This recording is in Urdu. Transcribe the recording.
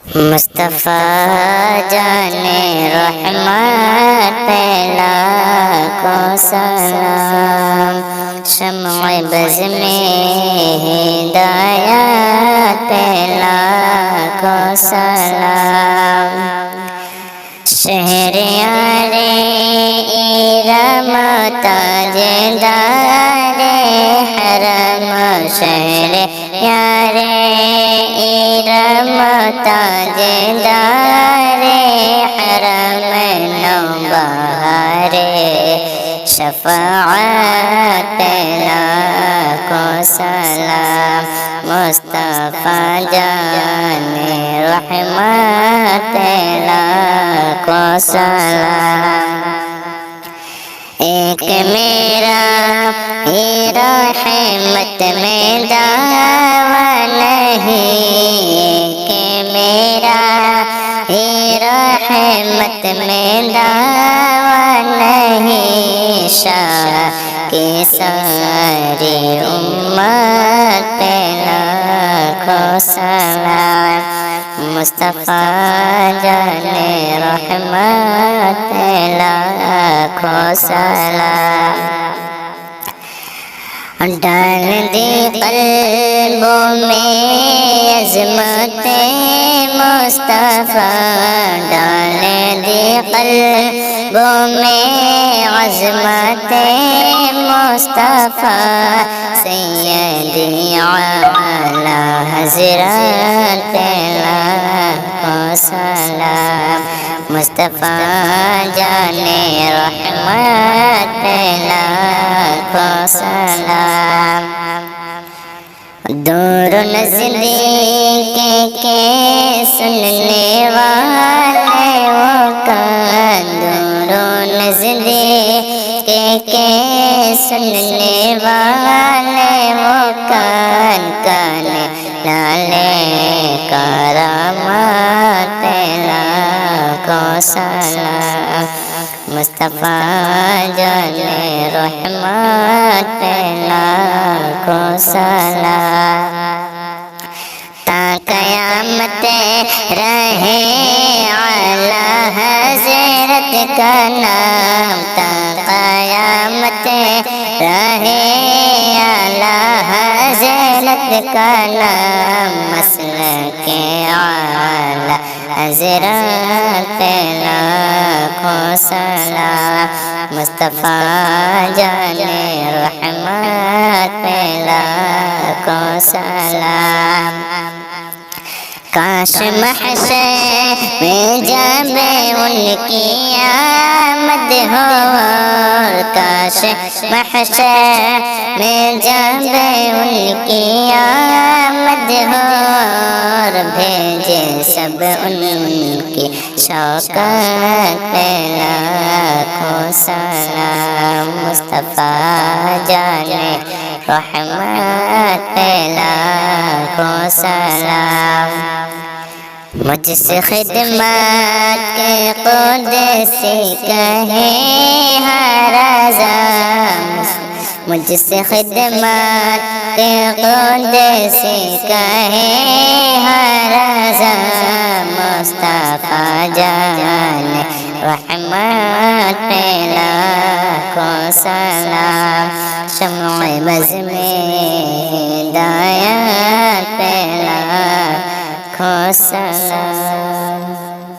مصطفیٰ جانے رحمت پہ لاکھوں سلام، شمع بز میں ہدایت پہ لاکھوں سلام، شہریار ارم تاجدار حرم، شہریار ارم تاجدار حرم، نوبہار شفاعت پہ لاکھوں سلام، مصطفیٰ جانے رحمت پہ لاکھوں سلام، ایک میرا ہی رحمت میں دعویٰ نہیں، ایک میرا ہی رحمت میں دعویٰ نہیں، شاہ کی ساری امت پہ لاکھوں سلام، مصطفیٰ جانے رحمت پہ لاکھوں سلام، ڈال دی قلبوں میں عظمت مصطفیٰ، ڈال دی قلبوں میں عظمت مصطفیٰ، سیدی اعلی حضرت پہ لاکھوں سلام، مصطفیٰ جانے رحمت پہ لاکھوں سلام، دور نزدیک کے سننے والے وہ کان، دور نزدیک کے سننے والے وہ کان، کان لالے کرامات پہ لاکھوں سلام، مصطفیٰ جانے رحمت پہ لاکھوں سلام، تا قیامت رہے اعلی حضرت کا نام، تا قیامت رہے اعلی حضرت کا نام، مسلک اعلی حضرت پہ لاکھوں سلام، مصطفیٰ جانے رحمت پہ لاکھوں سلام، کاش محشر میں جب ان کی آمد ہو، کاش محشر میں جب ان کی آمد ہو، بھیجے سب ان کی شوکت پہ لاکھوں سلام، مصطفیٰ جانے رحمت پہ لاکھوں سلام، مجھ سے خدمت کے قدسی کہے ہر اذان، مجھ سے خدمت کے قدسی کہے ہر اذان، مصطفیٰ جانے رحمت پہ لاکھوں سلام، شمع بز میں ہدایت پہ لاکھوں سلام۔